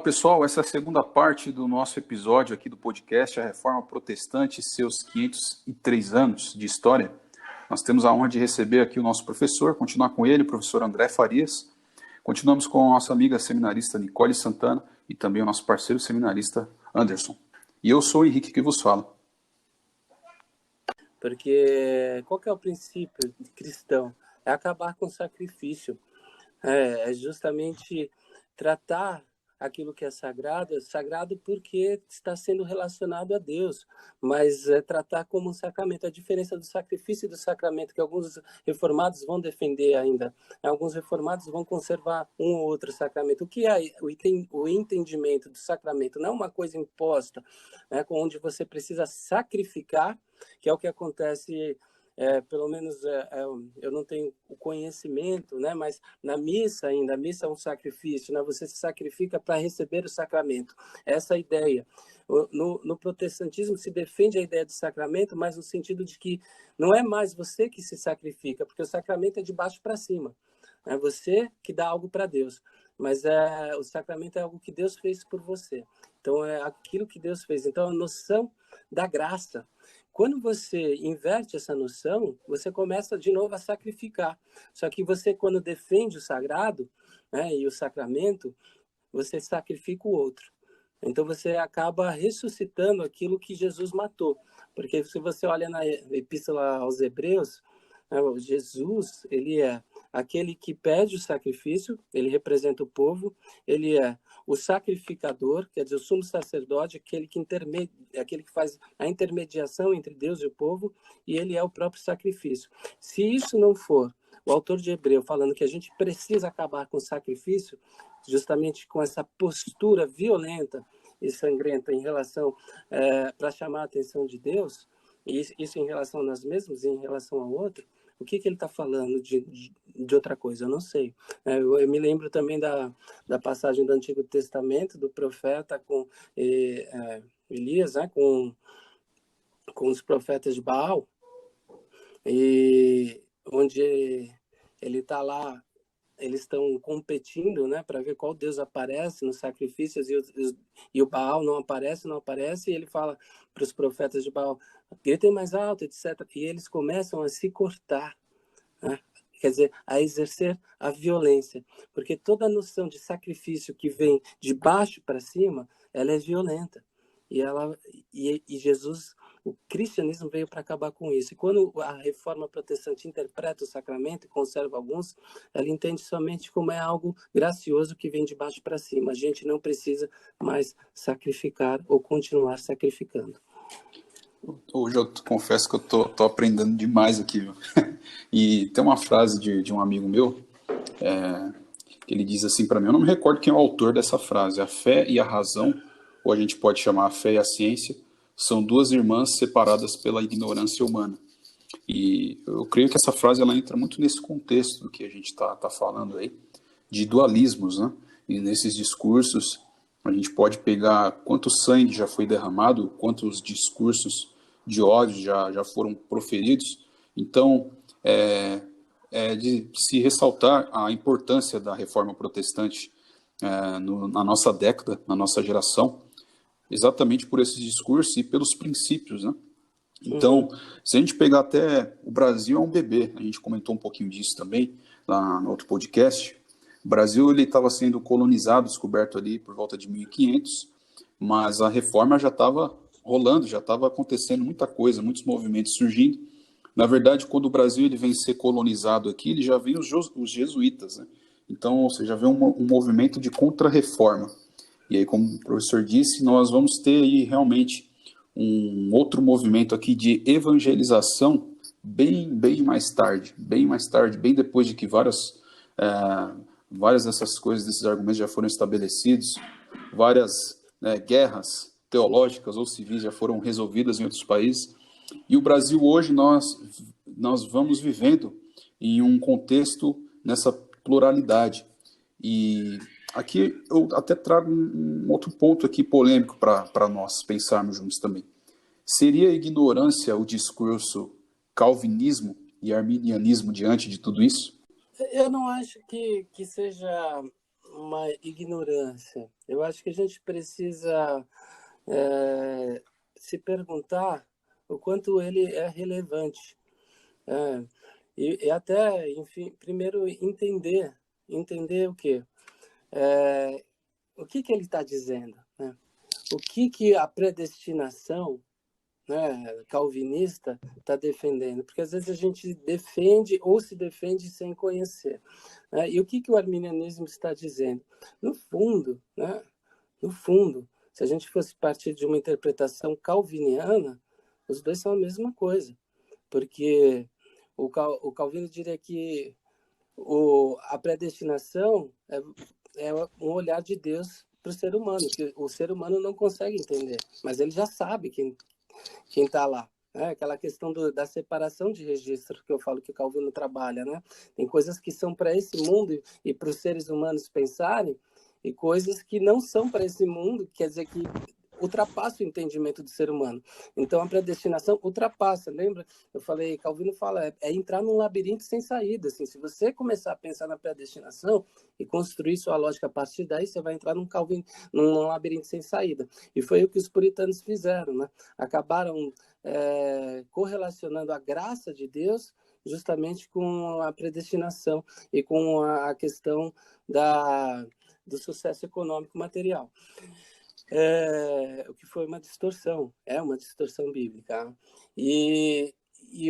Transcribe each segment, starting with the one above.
pessoal, essa é a segunda parte do nosso episódio aqui do podcast A Reforma Protestante e seus 503 anos de história. Nós temos a honra de receber aqui o nosso professor, continuar com ele, o professor André Farias. Continuamos com a nossa amiga seminarista Nicole Santana e também o nosso parceiro seminarista Anderson. E eu sou o Henrique que vos fala. Porque qual que é o princípio cristão? É acabar com o sacrifício. É justamente tratar aquilo que é sagrado porque está sendo relacionado a Deus, mas é tratar como um sacramento. A diferença do sacrifício e do sacramento, que alguns reformados vão defender ainda, alguns reformados vão conservar um ou outro sacramento. O que é o entendimento do sacramento? Não é uma coisa imposta, né, onde você precisa sacrificar, que é o que acontece. Pelo menos eu não tenho o conhecimento, né? Mas na missa ainda, a missa é um sacrifício, né? Você se sacrifica para receber o sacramento. Essa é a ideia. No protestantismo se defende a ideia de sacramento, mas no sentido de que não é mais você que se sacrifica, porque o sacramento é de baixo para cima. É você que dá algo para Deus, mas o sacramento é algo que Deus fez por você. Então é aquilo que Deus fez. Então a noção da graça. Quando você inverte essa noção, você começa de novo a sacrificar. Só que você, quando defende o sagrado, né, e o sacramento, você sacrifica o outro. Então você acaba ressuscitando aquilo que Jesus matou. Porque se você olha na Epístola aos Hebreus, né, Jesus, ele é aquele que pede o sacrifício, ele representa o povo, ele é o sacrificador, quer dizer, o sumo sacerdote, aquele que faz a intermediação entre Deus e o povo, e ele é o próprio sacrifício. Se isso não for o autor de Hebreu falando que a gente precisa acabar com o sacrifício, justamente com essa postura violenta e sangrenta em relação, para chamar a atenção de Deus, e isso em relação a nós mesmos e em relação ao outro, o que ele está falando de outra coisa? Eu não sei. Eu me lembro também da passagem do Antigo Testamento, do profeta com Elias, né, com os profetas de Baal, e onde ele está lá, eles estão competindo, né, para ver qual Deus aparece nos sacrifícios, e o Baal não aparece, e ele fala para os profetas de Baal, gritem mais alto, etc. E eles começam a se cortar, né? Quer dizer, a exercer a violência, porque toda a noção de sacrifício que vem de baixo para cima, ela é violenta. E Jesus, o cristianismo veio para acabar com isso. E quando a reforma protestante interpreta o sacramento e conserva alguns, ela entende somente como é algo gracioso que vem de baixo para cima. A gente não precisa mais sacrificar ou continuar sacrificando. Hoje eu confesso que eu tô aprendendo demais aqui, viu? E tem uma frase de um amigo meu, que ele diz assim para mim, eu não me recordo quem é o autor dessa frase: a fé e a razão, ou a gente pode chamar a fé e a ciência, são duas irmãs separadas pela ignorância humana. E eu creio que essa frase ela entra muito nesse contexto do que a gente está falando aí, de dualismos, né? E nesses discursos a gente pode pegar quanto sangue já foi derramado, quantos discursos de ódio já foram proferidos. Então, é de se ressaltar a importância da reforma protestante na nossa década, na nossa geração, exatamente por esses discursos e pelos princípios, né? Então, se a gente pegar até o Brasil é um bebê, a gente comentou um pouquinho disso também lá no outro podcast. O Brasil ele estava sendo colonizado, descoberto ali por volta de 1500, mas a reforma já estava rolando, já estava acontecendo muita coisa, muitos movimentos surgindo. Na verdade, quando o Brasil ele vem ser colonizado aqui, ele já vem os jesuítas, né? Então, você já vê um movimento de contra-reforma. E aí, como o professor disse, nós vamos ter aí realmente um outro movimento aqui de evangelização bem mais tarde, bem depois de que várias dessas coisas, desses argumentos já foram estabelecidos, várias guerras teológicas ou civis já foram resolvidas em outros países. E o Brasil hoje nós vamos vivendo em um contexto nessa pluralidade. E aqui eu até trago um outro ponto aqui polêmico para nós pensarmos juntos também. Seria ignorância o discurso calvinismo e arminianismo diante de tudo isso? Eu não acho que seja uma ignorância. Eu acho que a gente precisa se perguntar o quanto ele é relevante. É, e até, enfim, primeiro entender o quê? O que ele está dizendo, né? O que a predestinação, né, calvinista está defendendo? Porque às vezes a gente defende ou se defende sem conhecer, né? E o que o arminianismo está dizendo? No fundo, né, no fundo, se a gente fosse partir de uma interpretação calviniana, os dois são a mesma coisa, porque o Calvino diria que a predestinação é um olhar de Deus para o ser humano, que o ser humano não consegue entender, mas ele já sabe quem está lá. Né? Aquela questão da separação de registro que eu falo que o Calvino trabalha. Né? Tem coisas que são para esse mundo e para os seres humanos pensarem, e coisas que não são para esse mundo, quer dizer que ultrapassa o entendimento do ser humano. Então, a predestinação ultrapassa. Lembra? Eu falei, Calvino fala, é entrar num labirinto sem saída. Assim, se você começar a pensar na predestinação e construir sua lógica a partir daí, você vai entrar num labirinto sem saída. E foi o que os puritanos fizeram. Né? Acabaram correlacionando a graça de Deus justamente com a predestinação e com a questão do sucesso econômico material. O que foi uma distorção, é uma distorção bíblica. E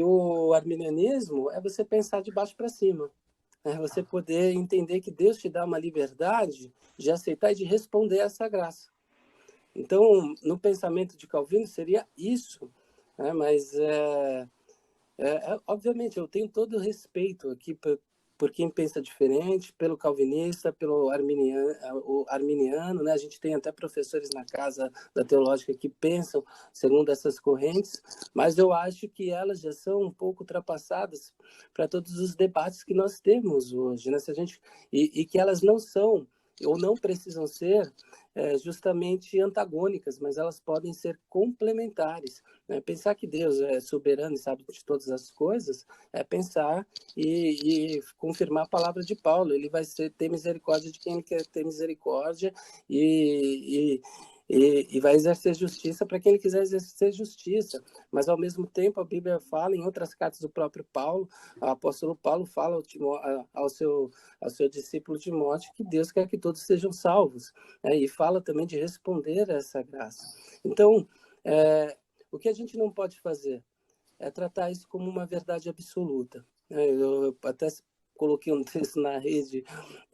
o arminianismo é você pensar de baixo para cima, é você poder entender que Deus te dá uma liberdade de aceitar e de responder a essa graça. Então, no pensamento de Calvino seria isso, né? Mas, obviamente, eu tenho todo o respeito aqui por quem pensa diferente, pelo calvinista, pelo arminiano, né? A gente tem até professores na casa da teológica que pensam segundo essas correntes, mas eu acho que elas já são um pouco ultrapassadas para todos os debates que nós temos hoje, né? E que elas não são ou não precisam ser justamente antagônicas, mas elas podem ser complementares. Né? Pensar que Deus é soberano e sabe de todas as coisas é pensar e confirmar a palavra de Paulo. Ele vai ter misericórdia de quem ele quer ter misericórdia e vai exercer justiça para quem ele quiser exercer justiça. Mas, ao mesmo tempo, a Bíblia fala, em outras cartas do próprio Paulo, o apóstolo Paulo fala ao seu discípulo Timóteo que Deus quer que todos sejam salvos. Né? E fala também de responder a essa graça. Então, o que a gente não pode fazer é tratar isso como uma verdade absoluta. Eu até coloquei um texto na rede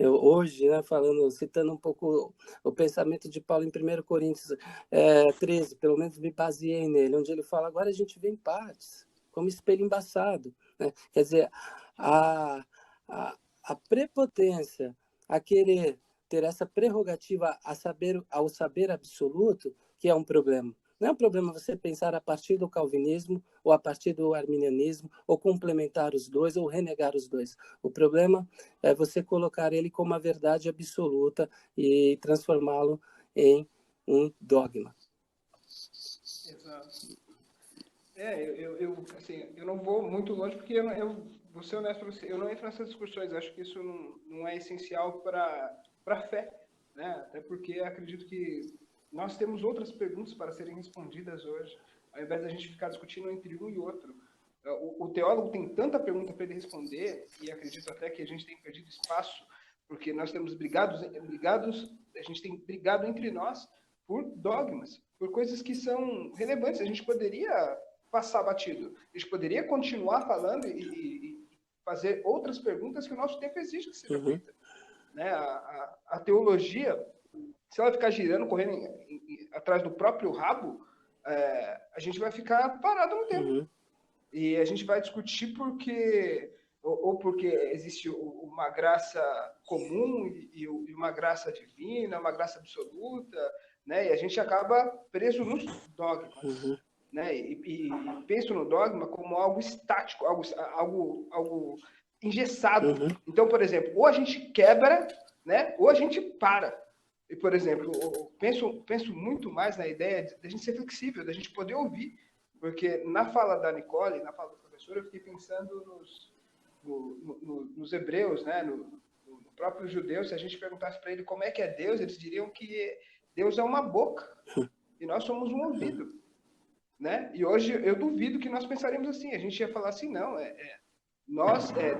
hoje, né, citando um pouco o pensamento de Paulo em 1 Coríntios 13, pelo menos me baseei nele, onde ele fala, agora a gente vê em partes, como espelho embaçado. Né? Quer dizer, a prepotência a querer ter essa prerrogativa ao saber absoluto, que é um problema. Não é um problema você pensar a partir do calvinismo ou a partir do arminianismo, ou complementar os dois, ou renegar os dois. O problema é você colocar ele como a verdade absoluta e transformá-lo em um dogma. Exato. Eu não vou muito longe, porque eu vou ser honesto para você, eu não entro nessas discussões, acho que isso não é essencial para a fé, né? Até porque acredito que nós temos outras perguntas para serem respondidas hoje, ao invés da gente ficar discutindo entre um e outro. O teólogo tem tanta pergunta para ele responder, e acredito até que a gente tem perdido espaço, porque nós temos a gente tem brigado entre nós por dogmas, por coisas que são relevantes. A gente poderia passar batido, a gente poderia continuar falando e fazer outras perguntas que o nosso tempo exige que seja feita. Né? A teologia, se ela ficar girando, correndo atrás do próprio rabo, a gente vai ficar parado no tempo. E a gente vai discutir porque existe uma graça comum e uma graça divina, uma graça absoluta, né? E a gente acaba preso nos dogmas. Né? E penso no dogma como algo estático, algo engessado. Então, por exemplo, ou a gente quebra, né? Ou a gente para. E, por exemplo, eu penso muito mais na ideia de a gente ser flexível, da gente poder ouvir. Porque na fala da Nicole, na fala do professor, eu fiquei pensando nos hebreus, né? o próprio judeu, se a gente perguntasse para ele como é que é Deus, eles diriam que Deus é uma boca e nós somos um ouvido, né? E hoje eu duvido que nós pensaríamos assim. A gente ia falar assim, não,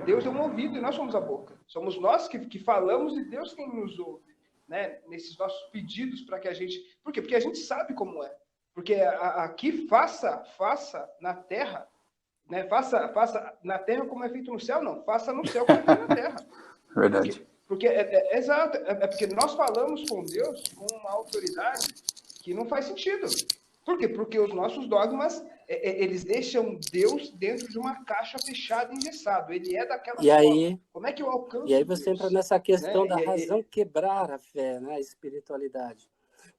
Deus é um ouvido e nós somos a boca. Somos nós que falamos e Deus quem nos ouve, né? Nesses nossos pedidos para que a gente... Por quê? Porque a gente sabe como é. Porque aqui faça na terra, né? Faça na terra como é feito no céu, não. Faça no céu como é feito na terra. Verdade. Porque exato, porque nós falamos com Deus com uma autoridade que não faz sentido. Por quê? Porque os nossos dogmas, eles deixam Deus dentro de uma caixa fechada, engessado. Ele é daquela forma. Como é que eu alcanço E aí você Deus? entra nessa questão, né? Da razão quebrar a fé, né? A espiritualidade.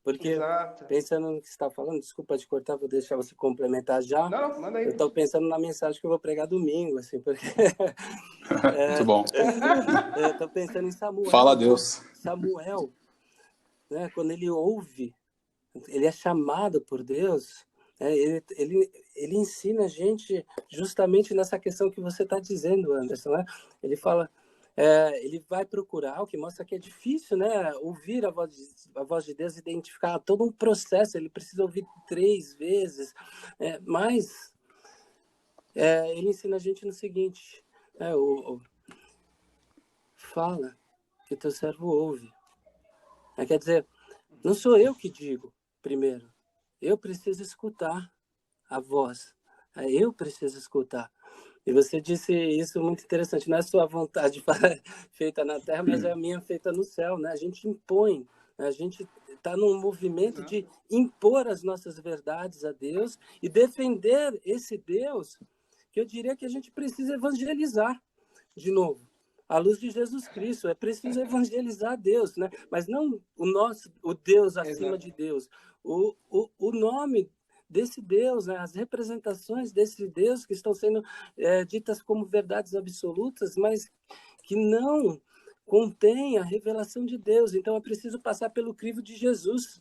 Porque, exato, pensando no que você está falando, desculpa te cortar, vou deixar você complementar já. Não, manda aí. Eu estou pensando na mensagem que eu vou pregar domingo, assim, porque... Muito bom. Eu estou pensando em Samuel. Fala a Deus. Samuel, né? Quando ele ouve, ele é chamado por Deus, né? Ele ensina a gente justamente nessa questão que você está dizendo, Anderson, né? Ele fala... ele vai procurar, o que mostra que é difícil, né? Ouvir a voz de Deus, identificar todo um processo, ele precisa ouvir 3 vezes, mas ele ensina a gente no seguinte, fala que teu servo ouve. Quer dizer, não sou eu que digo primeiro, eu preciso escutar a voz, eu preciso escutar. E você disse isso muito interessante, não é sua vontade feita na terra, mas é a minha feita no céu, né? A gente impõe, né? A gente está num movimento de impor as nossas verdades a Deus e defender esse Deus, que eu diria que a gente precisa evangelizar de novo, à luz de Jesus Cristo. É preciso evangelizar Deus, né? Mas não o Deus acima de Deus, o nome desse Deus, né? As representações desse Deus que estão sendo ditas como verdades absolutas, mas que não contém a revelação de Deus. Então é preciso passar pelo crivo de Jesus.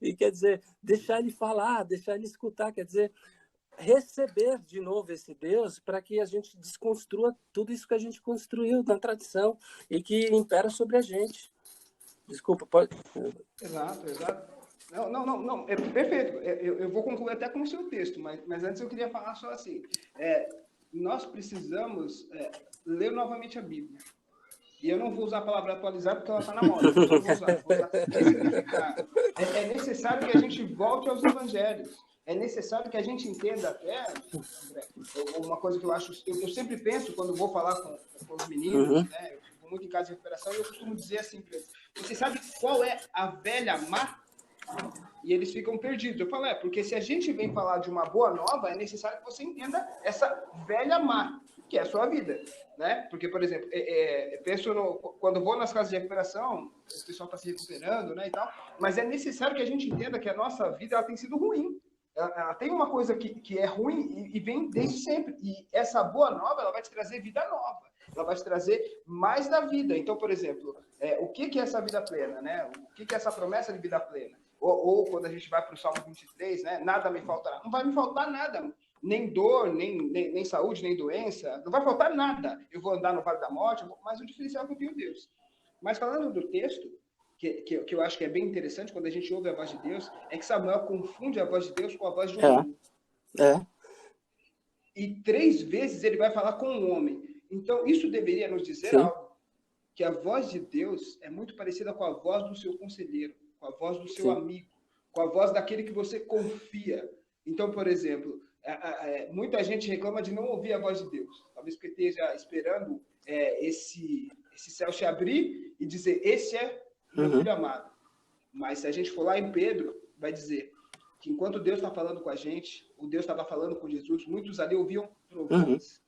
E quer dizer, deixar ele falar, deixar ele escutar, quer dizer, receber de novo esse Deus para que a gente desconstrua tudo isso que a gente construiu na tradição e que impera sobre a gente. Desculpa, pode... Exato. Não, é perfeito. Eu vou concluir até com o seu texto, mas antes eu queria falar só assim. Nós precisamos ler novamente a Bíblia. E eu não vou usar a palavra atualizar porque ela está na moda. Eu vou usar ressignificar. É necessário que a gente volte aos evangelhos. É necessário que a gente entenda até, André, uma coisa que eu acho... Eu sempre penso, quando vou falar com os meninos, né, eu fico muito em casa de recuperação, e eu costumo dizer assim para eles, você sabe qual é a velha má? E eles ficam perdidos. Eu falo, porque se a gente vem falar de uma boa nova, é necessário que você entenda essa velha má, que é a sua vida, né? Porque, por exemplo, penso quando vou nas casas de recuperação, o pessoal está se recuperando, né, e tal, mas é necessário que a gente entenda que a nossa vida ela tem sido ruim. Ela tem uma coisa que é ruim e vem desde sempre. E essa boa nova, ela vai te trazer vida nova. Ela vai te trazer mais da vida. Então, por exemplo, o que é essa vida plena, né? O que é essa promessa de vida plena? Ou quando a gente vai para o Salmo 23, né? Nada me faltará. Não vai me faltar nada. Nem dor, nem saúde, nem doença. Não vai faltar nada. Eu vou andar no vale da morte, mas o diferencial é que eu tenho Deus. Mas falando do texto, que eu acho que é bem interessante quando a gente ouve a voz de Deus, é que Samuel confunde a voz de Deus com a voz de um homem. E 3 vezes ele vai falar com um homem. Então, isso deveria nos dizer algo. Que a voz de Deus é muito parecida com a voz do seu conselheiro, com a voz do seu amigo, com a voz daquele que você confia. Então, por exemplo, muita gente reclama de não ouvir a voz de Deus. Talvez porque esteja esperando esse céu se abrir e dizer, esse é meu filho amado. Mas se a gente for lá em Pedro, vai dizer que enquanto Deus está falando com a gente, o Deus estava falando com Jesus, muitos ali ouviam trovões.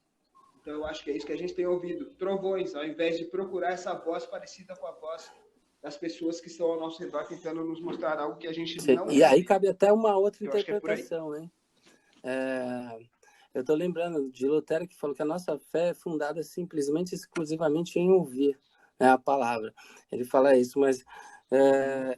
Então eu acho que é isso que a gente tem ouvido, trovões, ao invés de procurar essa voz parecida com a voz das pessoas que estão ao nosso redor tentando nos mostrar algo que a gente não E aí cabe até uma outra interpretação, hein? Eu estou lembrando de Lutero, que falou que a nossa fé é fundada simplesmente, exclusivamente em ouvir a palavra. Ele fala isso, mas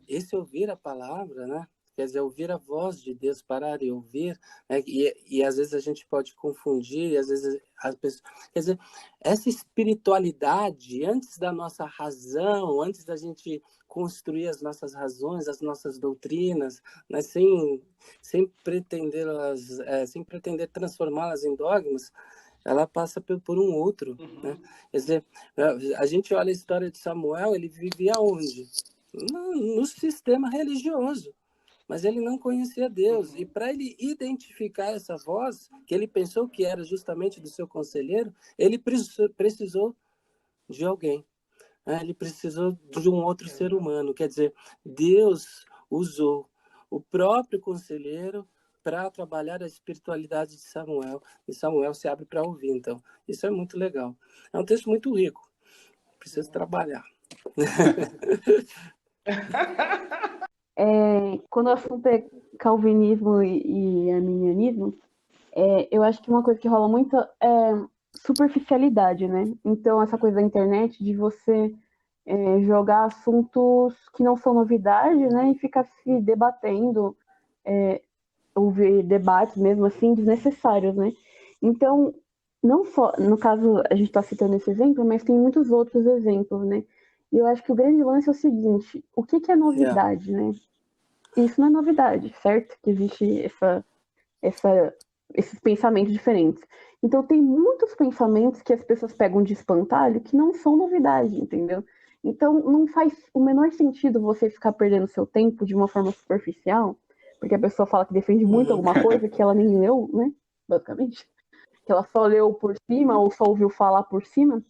esse ouvir a palavra, né, quer dizer, ouvir a voz de Deus, parar e ouvir, né? E às vezes a gente pode confundir, e às vezes as pessoas... Quer dizer, essa espiritualidade, antes da nossa razão, antes da gente construir as nossas razões, as nossas doutrinas, né? Sem sem pretender transformá-las em dogmas, ela passa por um outro, né? Quer dizer, a gente olha a história de Samuel, ele vivia onde? No sistema religioso, mas ele não conhecia Deus. E para ele identificar essa voz, que ele pensou que era justamente do seu conselheiro, ele precisou de alguém, né? Ele precisou de um outro ser humano. Quer dizer, Deus usou o próprio conselheiro para trabalhar a espiritualidade de Samuel, e Samuel se abre para ouvir. Então, isso é muito legal. É um texto muito rico. Preciso trabalhar. Quando o assunto é calvinismo e arminianismo, eu acho que uma coisa que rola muito é superficialidade, né? Então, essa coisa da internet de você jogar assuntos que não são novidade, né? E ficar se debatendo, ouvir debates mesmo assim desnecessários, né? Então, não só, no caso, a gente está citando esse exemplo, mas tem muitos outros exemplos, né? E eu acho que o grande lance é o seguinte, o que é novidade, né? Isso não é novidade, certo? Que existe esses pensamentos diferentes. Então, tem muitos pensamentos que as pessoas pegam de espantalho que não são novidade, entendeu? Então, não faz o menor sentido você ficar perdendo seu tempo de uma forma superficial, porque a pessoa fala que defende muito alguma coisa que ela nem leu, né? Basicamente. Que ela só leu por cima ou só ouviu falar por cima.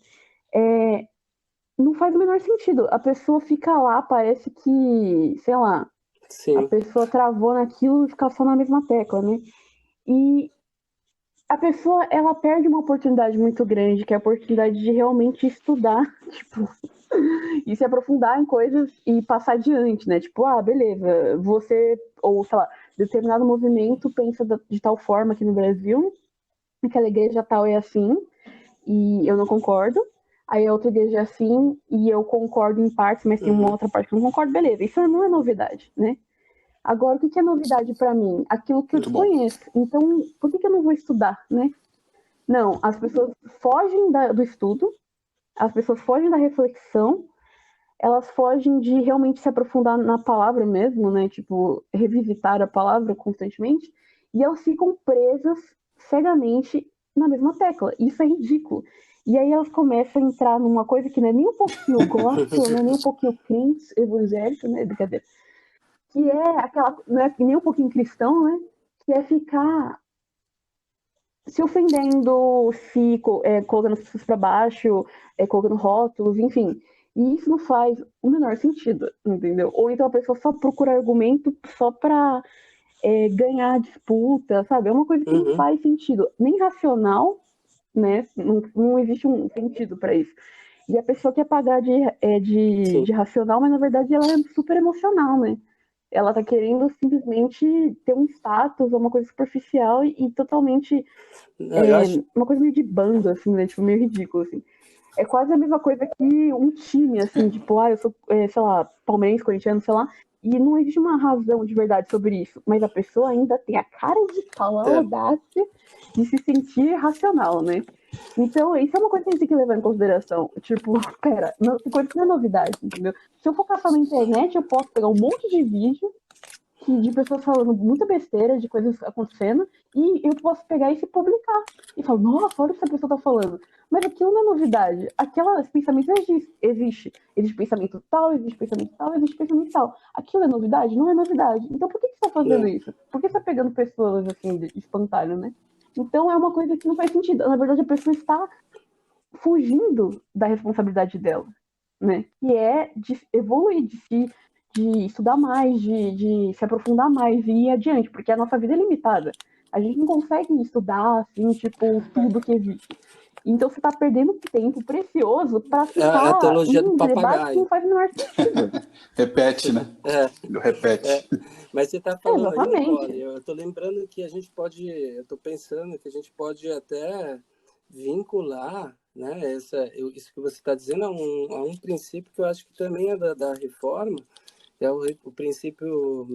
Não faz o menor sentido. A pessoa fica lá, parece que, sei lá, Sim. a pessoa travou naquilo e fica só na mesma tecla, né? E a pessoa, ela perde uma oportunidade muito grande, que é a oportunidade de realmente estudar, tipo, e se aprofundar em coisas e passar adiante, né? Tipo, beleza, você, ou sei lá, determinado movimento pensa de tal forma aqui no Brasil, aquela igreja tal é assim, e eu não concordo. Aí a outra igreja é assim, e eu concordo em partes, mas tem uma outra parte que eu não concordo, beleza. Isso não é novidade, né? Agora, o que é novidade para mim? Aquilo que eu desconheço. Então, por que eu não vou estudar, né? Não, as pessoas fogem do estudo, as pessoas fogem da reflexão, elas fogem de realmente se aprofundar na palavra mesmo, né? Tipo, revisitar a palavra constantemente, e elas ficam presas cegamente na mesma tecla. Isso é ridículo. E aí elas começam a entrar numa coisa que não é nem um pouquinho gospel, não é nem um pouquinho crente evangélico, né? Brincadeira. Que é aquela, não é nem um pouquinho cristão, né? Que é ficar se ofendendo, colocando as pessoas para baixo, colocando rótulos, enfim. E isso não faz o menor sentido, entendeu? Ou então a pessoa só procura argumento só para ganhar a disputa, sabe? É uma coisa que não faz sentido, nem racional, né? Não existe um sentido para isso. E a pessoa quer pagar de racional, mas na verdade ela é super emocional, né? Ela tá querendo simplesmente ter um status, uma coisa superficial e totalmente uma coisa meio de bando, assim, né? Tipo, meio ridículo, assim. É quase a mesma coisa que um time, assim, tipo, eu sou, sei lá, palmeirense, corintiano, sei lá, e não existe uma razão de verdade sobre isso, mas a pessoa ainda tem a cara de pau, a audácia de se sentir racional, né? Então, isso é uma coisa que a gente tem que levar em consideração. Tipo, pera, coisa que não é novidade, entendeu? Se eu for caçar na internet, eu posso pegar um monte de vídeo de pessoas falando muita besteira, de coisas acontecendo, e eu posso pegar e se publicar. E falar, nossa, olha o que essa pessoa tá falando. Mas aquilo não é novidade. Esse pensamento existe. Existe pensamento tal, existe pensamento tal, existe pensamento tal. Aquilo é novidade? Não é novidade. Então por que você tá fazendo isso? Por que você tá pegando pessoas assim, de espantalho, né? Então é uma coisa que não faz sentido. Na verdade, a pessoa está fugindo da responsabilidade dela, né? Que é de evoluir, de estudar mais, de se aprofundar mais e ir adiante, porque a nossa vida é limitada. A gente não consegue estudar, assim, tipo, tudo que existe. Então você está perdendo tempo precioso para ficar a teologia do debate que papagaio. não faz o menor sentido. Repete, né? Repete. Mas você está falando aí, Exatamente. Nicole, eu estou lembrando que eu estou pensando que a gente pode até vincular, né, isso que você está dizendo a um princípio que eu acho que também é da reforma, é o princípio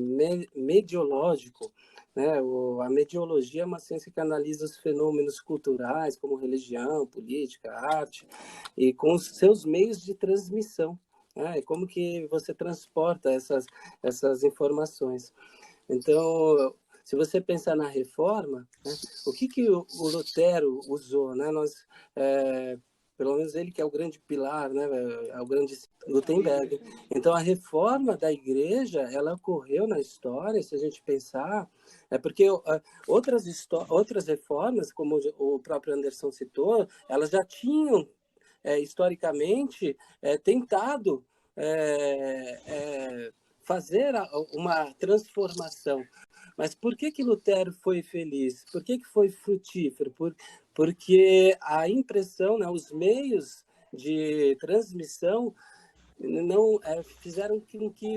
mediológico, né? A mediologia é uma ciência que analisa os fenômenos culturais, como religião, política, arte, e com os seus meios de transmissão, né? E como que você transporta essas informações. Então, se você pensar na reforma, né, o que o Lutero usou, né? Pelo menos ele que é o grande pilar, né? É o grande Gutenberg. Então, a reforma da igreja, ela ocorreu na história, se a gente pensar, porque outras reformas, como o próprio Anderson citou, elas já tinham, historicamente, tentado fazer uma transformação. Mas por que Lutero foi feliz? Por que foi frutífero? Porque a impressão, né, os meios de transmissão não fizeram com que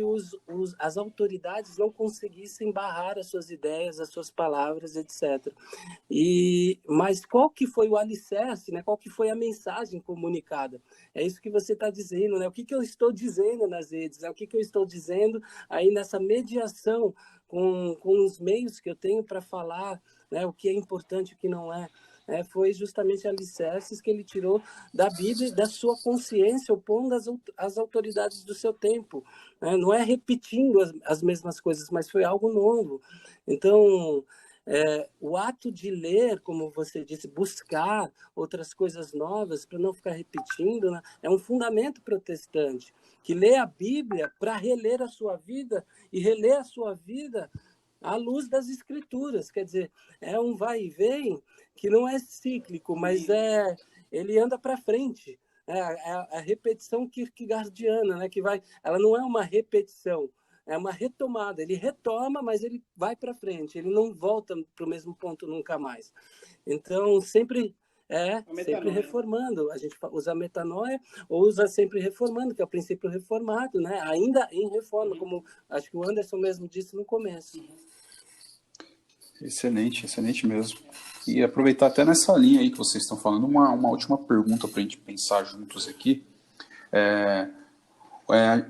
as autoridades não conseguissem barrar as suas ideias, as suas palavras, etc. Mas qual que foi o alicerce, né? Qual que foi a mensagem comunicada? É isso que você está dizendo, né? O que eu estou dizendo nas redes? Né? O que eu estou dizendo aí nessa mediação com os meios que eu tenho para falar, né? O que é importante e o que não é. Foi justamente alicerces que ele tirou da Bíblia e da sua consciência, opondo as autoridades do seu tempo. Né? Não é repetindo as mesmas coisas, mas foi algo novo. Então, o ato de ler, como você disse, buscar outras coisas novas para não ficar repetindo, né? É um fundamento protestante, que lê a Bíblia para reler a sua vida e reler a sua vida à luz das Escrituras. Quer dizer, é um vai e vem que não é cíclico, mas ele anda para frente. É a repetição kierkegaardiana, né? Ela não é uma repetição, é uma retomada. Ele retoma, mas ele vai para frente. Ele não volta para o mesmo ponto nunca mais. Então, sempre reformando. A gente usa a metanoia ou usa sempre reformando, que é o princípio reformado, né? Ainda em reforma, como acho que o Anderson mesmo disse no começo. Excelente, excelente mesmo. E aproveitar até nessa linha aí que vocês estão falando, uma última pergunta para a gente pensar juntos aqui.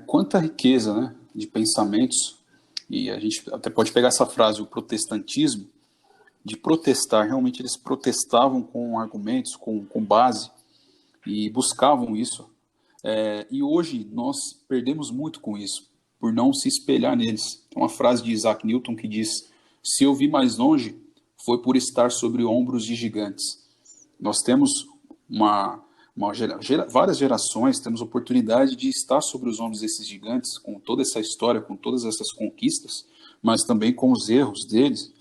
Quanta riqueza, né, de pensamentos, e a gente até pode pegar essa frase, o protestantismo, de protestar, realmente eles protestavam com argumentos, com base, e buscavam isso. E hoje nós perdemos muito com isso, por não se espelhar neles. Tem uma frase de Isaac Newton que diz: se eu vi mais longe, foi por estar sobre ombros de gigantes. Nós temos várias gerações, temos oportunidade de estar sobre os ombros desses gigantes, com toda essa história, com todas essas conquistas, mas também com os erros deles.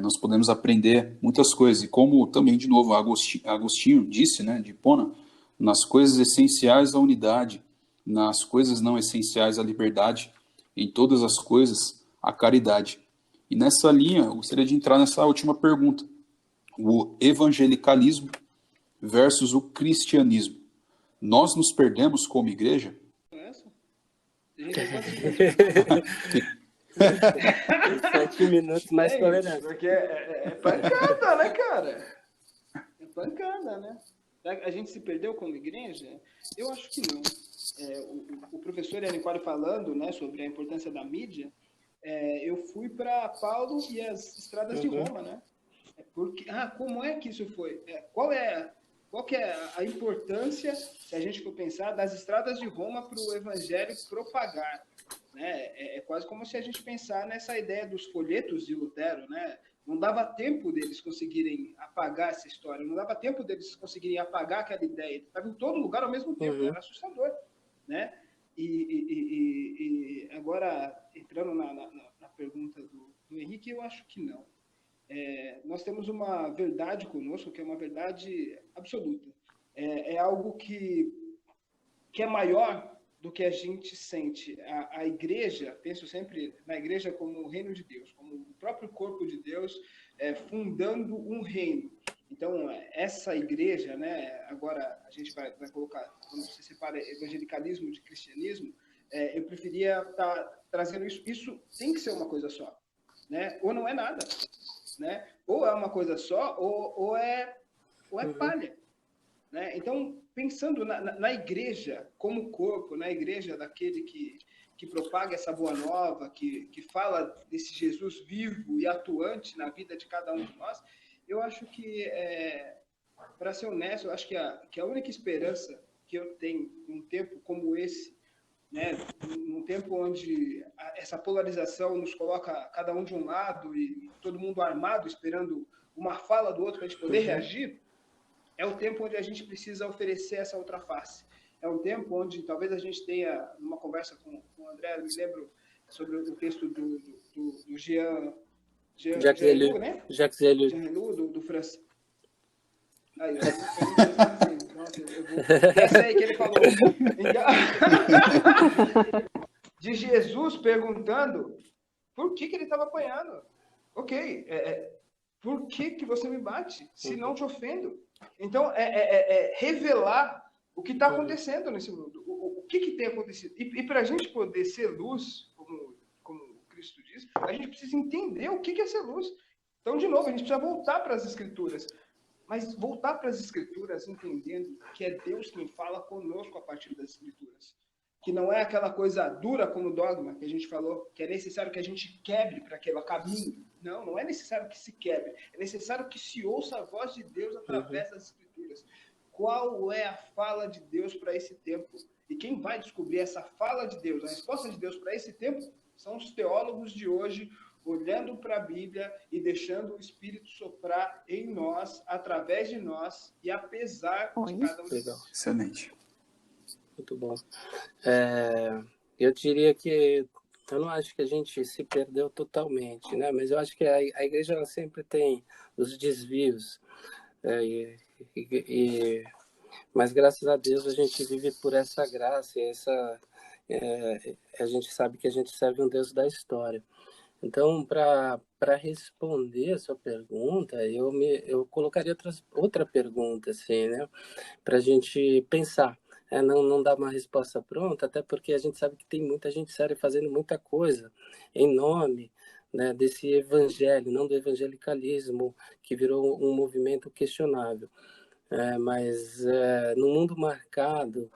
Nós podemos aprender muitas coisas. E como também, de novo, Agostinho disse, né, de Hipona, nas coisas essenciais a unidade, nas coisas não essenciais a liberdade, em todas as coisas a caridade. E nessa linha, eu gostaria de entrar nessa última pergunta. O evangelicalismo versus o cristianismo. Nós nos perdemos como igreja? Essa? 7 minutos mais tolerante. Porque é pancada, né, cara? É pancada, né? A gente se perdeu como igreja? Eu acho que não. O professor Nicole falando, né, sobre a importância da mídia, eu fui para Paulo e as estradas de Roma, né? Como é que isso foi? Qual que é a importância, se a gente for pensar, das estradas de Roma para o evangelho propagar? Né? É quase como se a gente pensar nessa ideia dos folhetos de Lutero, né? Não dava tempo deles conseguirem apagar essa história, não dava tempo deles conseguirem apagar aquela ideia. Estava em todo lugar ao mesmo tempo, era assustador, né? E agora, entrando na pergunta do Henrique, eu acho que não. Nós temos uma verdade conosco, que é uma verdade absoluta. É algo que é maior do que a gente sente. A igreja, penso sempre na igreja como o reino de Deus, como o próprio corpo de Deus fundando um reino. Então, essa igreja, né, agora a gente vai colocar, quando você separa evangelicalismo de cristianismo, eu preferia estar trazendo isso. Isso tem que ser uma coisa só, né? Ou não é nada, né? Ou é uma coisa só, ou é palha. Né? Então, pensando na igreja como corpo, na igreja daquele que que propaga essa boa nova, que fala desse Jesus vivo e atuante na vida de cada um de nós, eu acho que, para ser honesto, eu acho que a única esperança que eu tenho num tempo como esse, né, num tempo onde essa polarização nos coloca cada um de um lado e todo mundo armado, esperando uma fala do outro para a gente poder reagir, é o tempo onde a gente precisa oferecer essa outra face. É um tempo onde talvez a gente tenha, numa conversa com o André, eu me lembro sobre o texto do Jacques Ellul, né? Jacques Ellul. Jean Ellul, do francês. Aí, essa aí que ele falou. Então, de Jesus perguntando por que ele estava apanhando. Ok, por que você me bate se não te ofendo? Então, revelar o que está acontecendo nesse mundo. O que tem acontecido. E para a gente poder ser luz, como Cristo diz, a gente precisa entender o que é ser luz. Então, de novo, a gente precisa voltar para as Escrituras. Mas voltar para as Escrituras entendendo que é Deus quem fala conosco a partir das Escrituras. Que não é aquela coisa dura como dogma que a gente falou, que é necessário que a gente quebre para aquele caminho. Não, não é necessário que se quebre. É necessário que se ouça a voz de Deus através das Escrituras. Qual é a fala de Deus para esse tempo? E quem vai descobrir essa fala de Deus, a resposta de Deus para esse tempo, são os teólogos de hoje, olhando para a Bíblia e deixando o Espírito soprar em nós, através de nós e apesar de cada um de nós. Excelente. Muito bom. Eu diria que eu não acho que a gente se perdeu totalmente, né? Mas eu acho que a igreja ela sempre tem os desvios. Mas graças a Deus a gente vive por essa graça e a gente sabe que a gente serve um Deus da história. Então, para responder a sua pergunta, eu colocaria outra pergunta, assim, né? Para a gente pensar. Não dá uma resposta pronta, até porque a gente sabe que tem muita gente séria fazendo muita coisa em nome, né, desse evangelho, não do evangelicalismo, que virou um movimento questionável. Mas no mundo marcado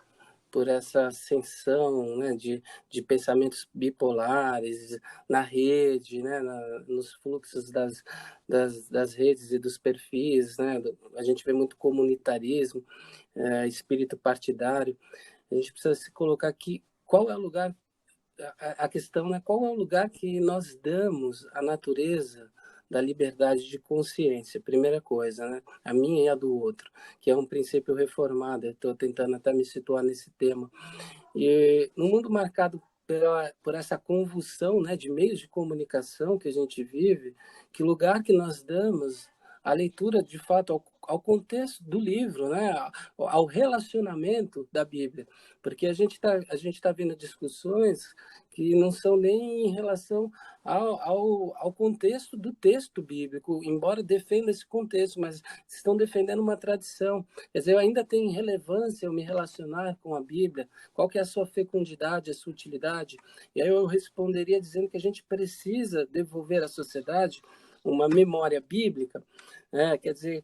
por essa ascensão, né, de pensamentos bipolares na rede, né, nos fluxos das redes e dos perfis, né, a gente vê muito comunitarismo, espírito partidário. A gente precisa se colocar aqui qual é o lugar, a questão, né, qual é o lugar que nós damos à natureza da liberdade de consciência, primeira coisa, né? A minha e a do outro, que é um princípio reformado. Eu estou tentando até me situar nesse tema. E no mundo marcado por essa convulsão, né, de meios de comunicação que a gente vive, que lugar que nós damos à leitura, de fato, ao contexto do livro, né, ao relacionamento da Bíblia, porque a gente tá vendo discussões que não são nem em relação ao contexto do texto bíblico, embora defenda esse contexto, mas estão defendendo uma tradição. Quer dizer, ainda tem relevância eu me relacionar com a Bíblia? Qual que é a sua fecundidade, a sua utilidade? E aí eu responderia dizendo que a gente precisa devolver à sociedade uma memória bíblica, quer dizer,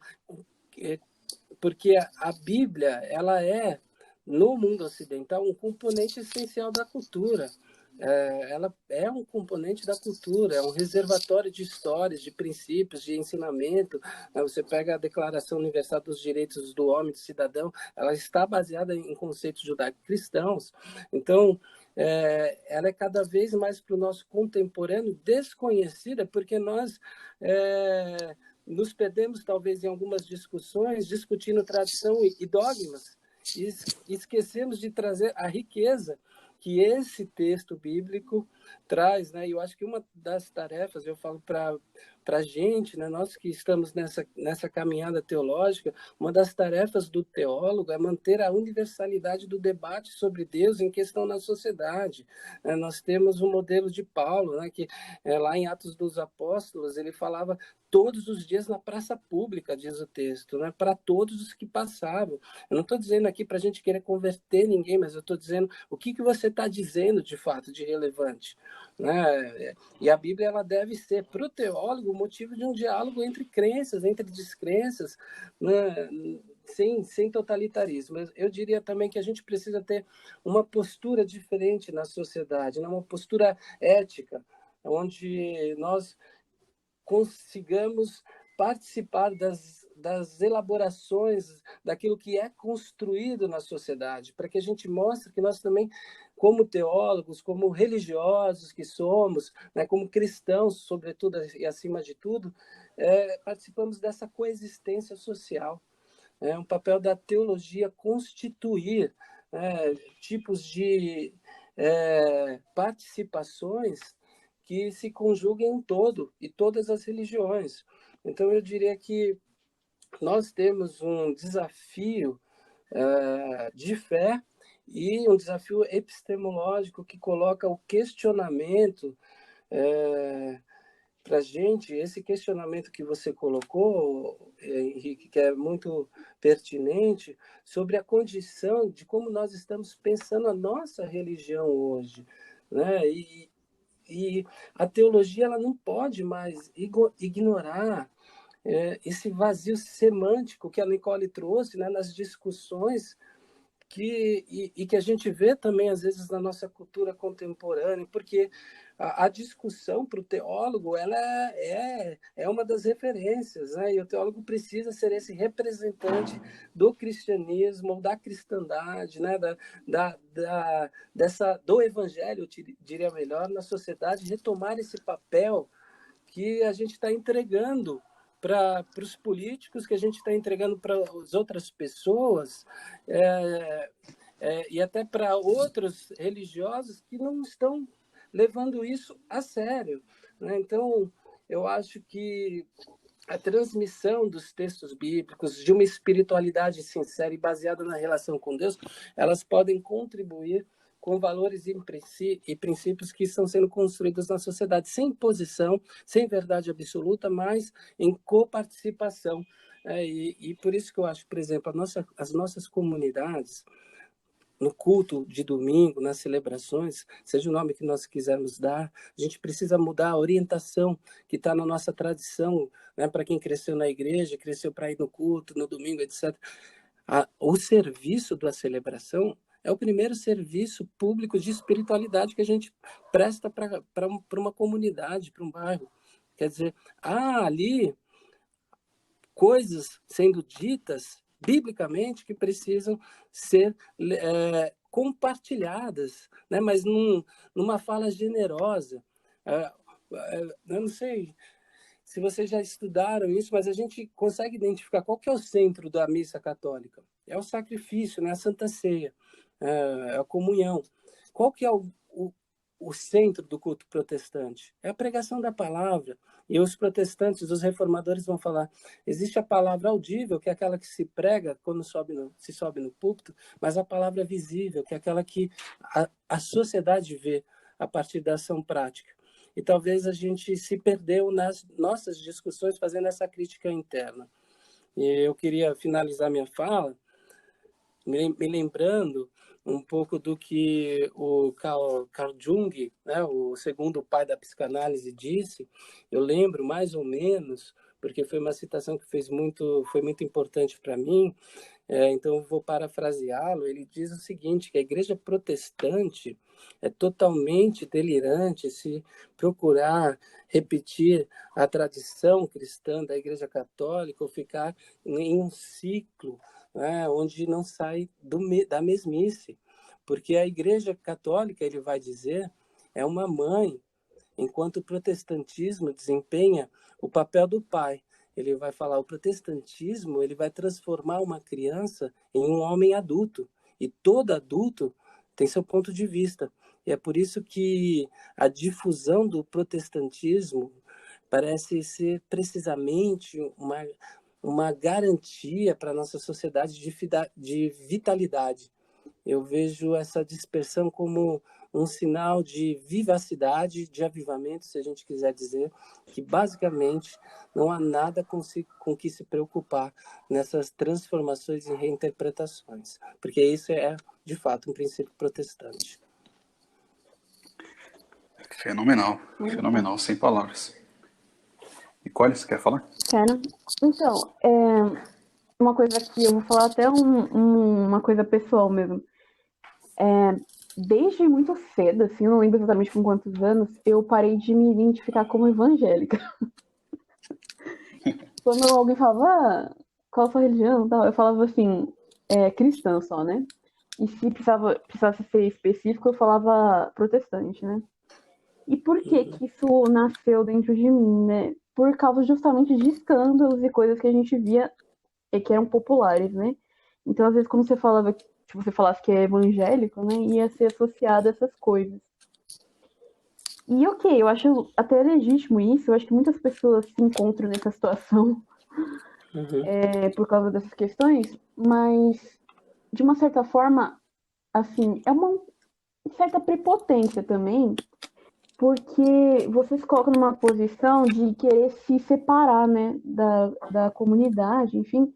porque a Bíblia, ela é, no mundo ocidental, um componente essencial da cultura. Ela é um componente da cultura, é um reservatório de histórias, de princípios, de ensinamento. Você pega a Declaração Universal dos Direitos do Homem e do Cidadão, ela está baseada em conceitos judaico-cristãos. Então, ela é cada vez mais para o nosso contemporâneo desconhecida, porque nós nos perdemos, talvez, em algumas discussões, discutindo tradição e dogmas, e esquecemos de trazer a riqueza que esse texto bíblico traz, né? E eu acho que uma das tarefas, eu falo para a gente, né? Nós que estamos nessa caminhada teológica, uma das tarefas do teólogo é manter a universalidade do debate sobre Deus em questão na sociedade. Nós temos o modelo de Paulo, né? Que lá em Atos dos Apóstolos, ele falava todos os dias na praça pública, diz o texto, né? Para todos os que passavam. Eu não estou dizendo aqui para a gente querer converter ninguém, mas eu estou dizendo o que você está dizendo de fato de relevante. né? E a Bíblia ela deve ser, para o teólogo, motivo de um diálogo entre crenças, entre descrenças, né? Sem totalitarismo. Eu diria também que a gente precisa ter uma postura diferente na sociedade, né? Uma postura ética, onde nós consigamos participar das elaborações daquilo que é construído na sociedade, para que a gente mostre que nós também, como teólogos, como religiosos que somos, né, como cristãos, sobretudo e acima de tudo, participamos dessa coexistência social. É um papel da teologia constituir tipos de participações que se conjuguem em todo e todas as religiões. Então, eu diria que nós temos um desafio de fé e um desafio epistemológico que coloca o questionamento para a gente. Esse questionamento que você colocou, Henrique, que é muito pertinente, sobre a condição de como nós estamos pensando a nossa religião hoje, né? E a teologia ela não pode mais ignorar esse vazio semântico que a Nicole trouxe, né, nas discussões que a gente vê também, às vezes, na nossa cultura contemporânea, porque a discussão para o teólogo ela é uma das referências, né? E o teólogo precisa ser esse representante do cristianismo, ou da cristandade, né? Do evangelho, eu diria melhor, na sociedade, retomar esse papel que a gente está entregando para os políticos, que a gente está entregando para as outras pessoas, e até para outros religiosos que não estão levando isso a sério, né? Então, eu acho que a transmissão dos textos bíblicos, de uma espiritualidade sincera e baseada na relação com Deus, elas podem contribuir com valores e princípios que estão sendo construídos na sociedade, sem imposição, sem verdade absoluta, mas em coparticipação. E por isso que eu acho, por exemplo, as nossas comunidades, no culto de domingo, nas celebrações, seja o nome que nós quisermos dar, a gente precisa mudar a orientação que está na nossa tradição, né? Para quem cresceu na igreja, cresceu para ir no culto, no domingo, etc. O serviço da celebração é o primeiro serviço público de espiritualidade que a gente presta para uma comunidade, para um bairro. Quer dizer, há ali coisas sendo ditas biblicamente que precisam ser compartilhadas, né? Mas numa fala generosa. Eu não sei se vocês já estudaram isso, mas a gente consegue identificar qual que é o centro da missa católica. É o sacrifício, né? A Santa Ceia, a comunhão. Qual que é o centro do culto protestante? É a pregação da palavra. E os protestantes, os reformadores vão falar, existe a palavra audível, que é aquela que se prega quando se sobe no púlpito, mas a palavra visível, que é aquela que a sociedade vê a partir da ação prática. E talvez a gente se perdeu nas nossas discussões fazendo essa crítica interna. E eu queria finalizar minha fala me lembrando um pouco do que o Carl Jung, né, o segundo pai da psicanálise, disse. Eu lembro mais ou menos, porque foi uma citação que foi muito importante para mim, então eu vou parafraseá-lo. Ele diz o seguinte, que a igreja protestante é totalmente delirante se procurar repetir a tradição cristã da igreja católica ou ficar em um ciclo, né, onde não sai da mesmice, porque a igreja católica, ele vai dizer, é uma mãe, enquanto o protestantismo desempenha o papel do pai. Ele vai falar, o protestantismo ele vai transformar uma criança em um homem adulto, e todo adulto tem seu ponto de vista. E é por isso que a difusão do protestantismo parece ser precisamente uma garantia para a nossa sociedade de vitalidade. Eu vejo essa dispersão como um sinal de vivacidade, de avivamento, se a gente quiser dizer, que basicamente não há nada com que se preocupar nessas transformações e reinterpretações, porque isso é, de fato, um princípio protestante. Fenomenal, fenomenal, sem palavras. Nicole, você quer falar? Quero. Então, uma coisa que eu vou falar até uma coisa pessoal mesmo. Desde muito cedo, assim, eu não lembro exatamente com quantos anos, eu parei de me identificar como evangélica. Quando alguém falava, qual a sua religião? Tal, eu falava assim, cristã só, né? E se precisasse ser específico, eu falava protestante, né? E por que que isso nasceu dentro de mim, né? Por causa justamente de escândalos e coisas que a gente via que eram populares, né? Então, às vezes, quando você falava, se você falasse que é evangélico, né, ia ser associado a essas coisas. E ok, eu acho até legítimo isso, eu acho que muitas pessoas se encontram nessa situação por causa dessas questões, mas, de uma certa forma, assim, é uma certa prepotência também, porque você se coloca numa posição de querer se separar, né, da comunidade, enfim,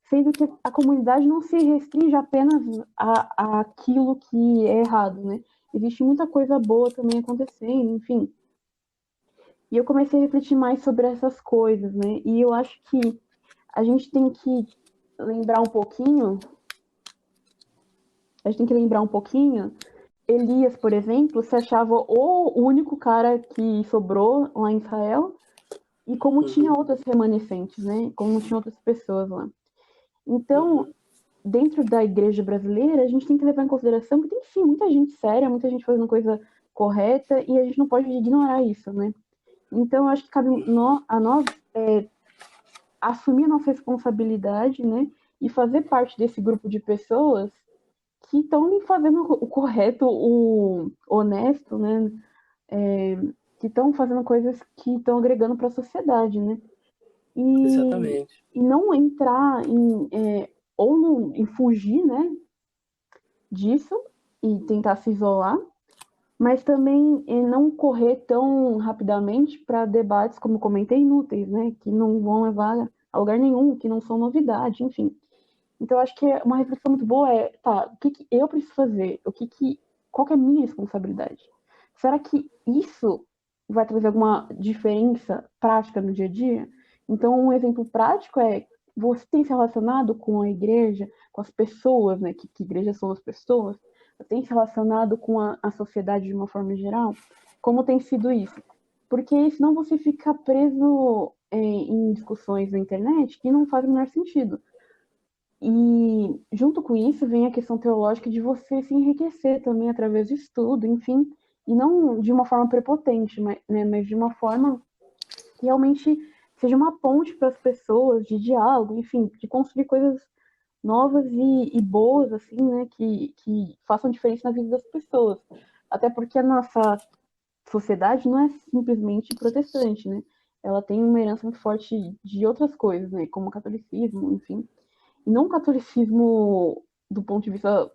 sendo que a comunidade não se restringe apenas a aquilo que é errado, né? Existe muita coisa boa também acontecendo, enfim. E eu comecei a refletir mais sobre essas coisas, né? E eu acho que a gente tem que lembrar um pouquinho, Elias, por exemplo, se achava o único cara que sobrou lá em Israel, e como tinha outras remanescentes, né? Como tinha outras pessoas lá. Então, dentro da igreja brasileira, a gente tem que levar em consideração que tem sim muita gente séria, muita gente fazendo coisa correta, e a gente não pode ignorar isso, né? Então, eu acho que cabe a nós assumir a nossa responsabilidade, né? E fazer parte desse grupo de pessoas que estão fazendo o correto, o honesto, né? Que estão fazendo coisas que estão agregando para a sociedade, né? Exatamente. E não entrar em fugir, né? Disso e tentar se isolar, mas também não correr tão rapidamente para debates, como comentei, inúteis, né? Que não vão levar a lugar nenhum, que não são novidade, enfim. Então, acho que uma reflexão muito boa o que eu preciso fazer? Qual que é a minha responsabilidade? Será que isso vai trazer alguma diferença prática no dia a dia? Então, um exemplo prático é você tem se relacionado com a igreja, com as pessoas, né? Que igreja são as pessoas? Você tem se relacionado com a sociedade de uma forma geral? Como tem sido isso? Porque senão você fica preso em discussões na internet que não fazem o menor sentido. E junto com isso vem a questão teológica de você se enriquecer também através do estudo, enfim, e não de uma forma prepotente, mas de uma forma que realmente seja uma ponte para as pessoas, de diálogo, enfim, de construir coisas novas e boas, assim, né, que façam diferença na vida das pessoas. Até porque a nossa sociedade não é simplesmente protestante, né? Ela tem uma herança muito forte de outras coisas, né, como o catolicismo, enfim. E não o catolicismo do ponto de vista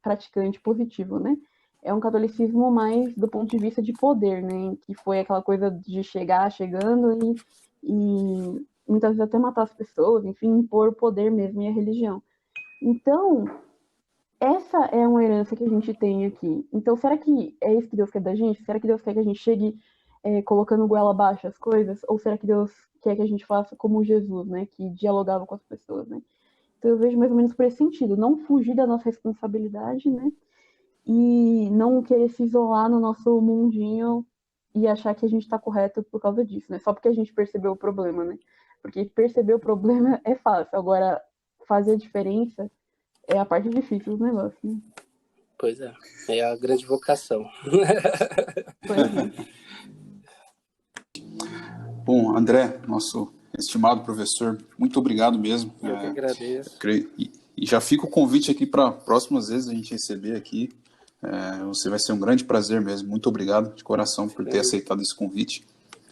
praticante positivo, né? É um catolicismo mais do ponto de vista de poder, né? Que foi aquela coisa de chegar chegando e muitas vezes até matar as pessoas, enfim, impor o poder mesmo e a religião. Então, essa é uma herança que a gente tem aqui. Então, será que é isso que Deus quer da gente? Será que Deus quer que a gente chegue colocando goela abaixo as coisas? Ou será que Deus quer que a gente faça como Jesus, né? Que dialogava com as pessoas, né? Então eu vejo mais ou menos por esse sentido, não fugir da nossa responsabilidade, né? E não querer se isolar no nosso mundinho e achar que a gente está correto por causa disso, né? Só porque a gente percebeu o problema, né? Porque perceber o problema é fácil, agora fazer a diferença é a parte difícil do negócio, né? Pois é, é a grande vocação. Pois é. Bom, André, nosso estimado professor, muito obrigado mesmo. Eu que agradeço. E já fica o convite aqui para próximas vezes a gente receber aqui. Você vai ser um grande prazer mesmo. Muito obrigado de coração por ter aceitado esse convite.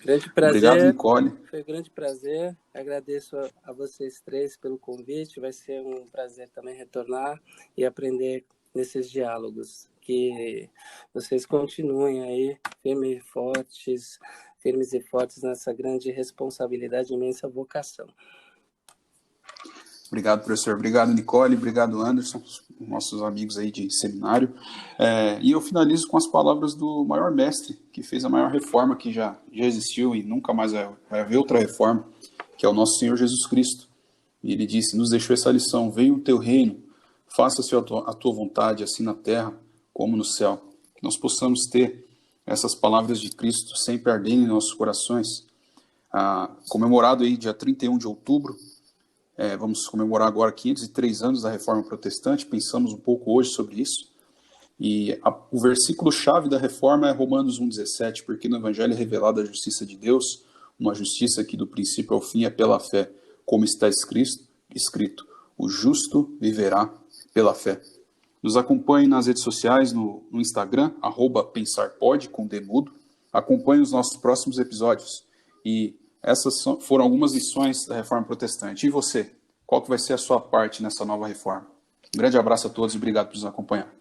Grande prazer. Obrigado, Nicole. Foi um grande prazer. Agradeço a vocês três pelo convite. Vai ser um prazer também retornar e aprender nesses diálogos. Que vocês continuem aí firmes e fortes nessa grande responsabilidade, imensa vocação. Obrigado, professor. Obrigado, Nicole. Obrigado, Anderson. nossos amigos aí de seminário. E eu finalizo com as palavras do maior mestre, que fez a maior reforma que já existiu e nunca mais vai haver outra reforma, que é o nosso Senhor Jesus Cristo. E ele disse, nos deixou essa lição: venha o teu reino, faça-se a tua vontade, assim na terra como no céu. Que nós possamos ter essas palavras de Cristo sempre ardendo em nossos corações. Comemorado aí dia 31 de outubro, vamos comemorar agora 503 anos da Reforma Protestante. Pensamos um pouco hoje sobre isso. E o versículo-chave da Reforma é Romanos 1,17, porque no Evangelho é revelada a justiça de Deus, uma justiça que do princípio ao fim é pela fé, como está escrito, o justo viverá pela fé. Nos acompanhe nas redes sociais, no Instagram, @pensarpod, com D mudo. Acompanhe os nossos próximos episódios. E essas foram algumas lições da Reforma Protestante. E você? Qual que vai ser a sua parte nessa nova reforma? Um grande abraço a todos e obrigado por nos acompanhar.